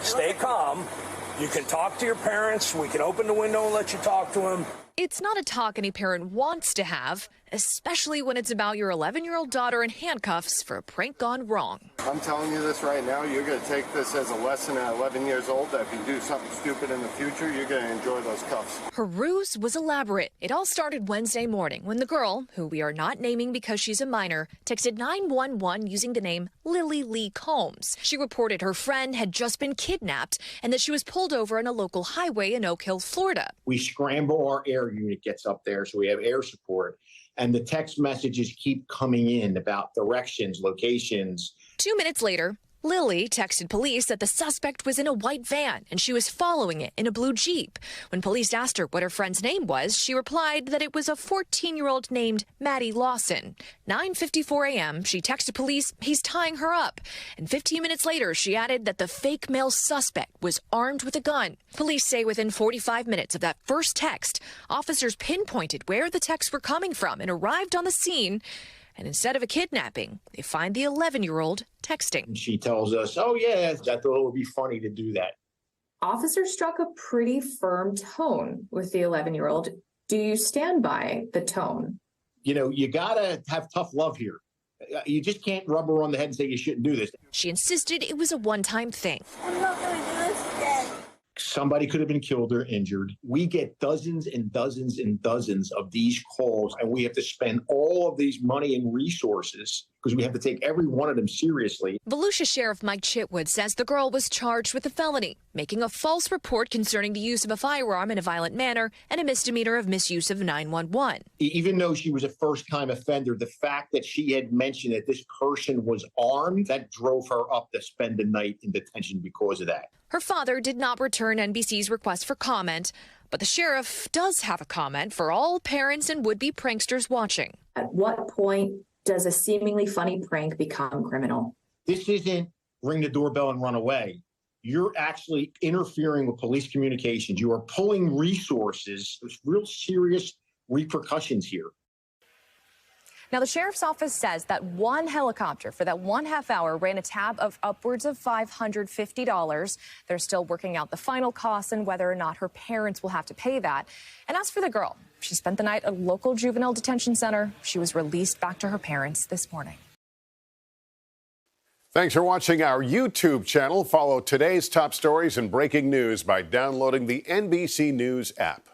Stay calm. You can talk to your parents. We can open the window and let you talk to them. It's not a talk any parent wants to have, especially when it's about your 11-year-old daughter in handcuffs for a prank gone wrong. I'm telling you this right now, you're going to take this as a lesson at 11 years old that if you do something stupid in the future, you're going to enjoy those cuffs. Her ruse was elaborate. It all started Wednesday morning when the girl, who we are not naming because she's a minor, texted 911 using the name Lily Lee Combs. She reported her friend had just been kidnapped and that she was pulled over on a local highway in Oak Hill, Florida. We scramble, our air unit gets up there, so we have air support. And the text messages keep coming in about directions, locations. 2 minutes later, Lily texted police that the suspect was in a white van and she was following it in a blue Jeep. When police asked her what her friend's name was, she replied that it was a 14-year-old named Maddie Lawson. 9:54 a.m., she texted police he's tying her up. And 15 minutes later, she added that the fake male suspect was armed with a gun. Police say within 45 minutes of that first text, officers pinpointed where the texts were coming from and arrived on the scene. And instead of a kidnapping, they find the 11-year-old texting. She tells us, oh, yeah, I thought it would be funny to do that. Officers struck a pretty firm tone with the 11-year-old. Do you stand by the tone? You know, you got to have tough love here. You just can't rub her on the head and say you shouldn't do this. She insisted it was a one-time thing. I'm not going to do this again. Somebody could have been killed or injured. We get dozens and dozens and dozens of these calls, and we have to spend all of these money and resources because we have to take every one of them seriously. Volusia Sheriff Mike Chitwood says the girl was charged with a felony, making a false report concerning the use of a firearm in a violent manner and a misdemeanor of misuse of 911. Even though she was a first-time offender, the fact that she had mentioned that this person was armed, that drove her up to spend the night in detention because of that. Her father did not return NBC's request for comment, but the sheriff does have a comment for all parents and would-be pranksters watching. At what point does a seemingly funny prank become criminal? This isn't ring the doorbell and run away. You're actually interfering with police communications. You are pulling resources. There's real serious repercussions here. Now, the sheriff's office says that one helicopter for that 1/2 hour ran a tab of upwards of $550. They're still working out the final costs and whether or not her parents will have to pay that. And as for the girl, she spent the night at a local juvenile detention center. She was released back to her parents this morning. Thanks for watching our YouTube channel. Follow today's top stories and breaking news by downloading the NBC News app.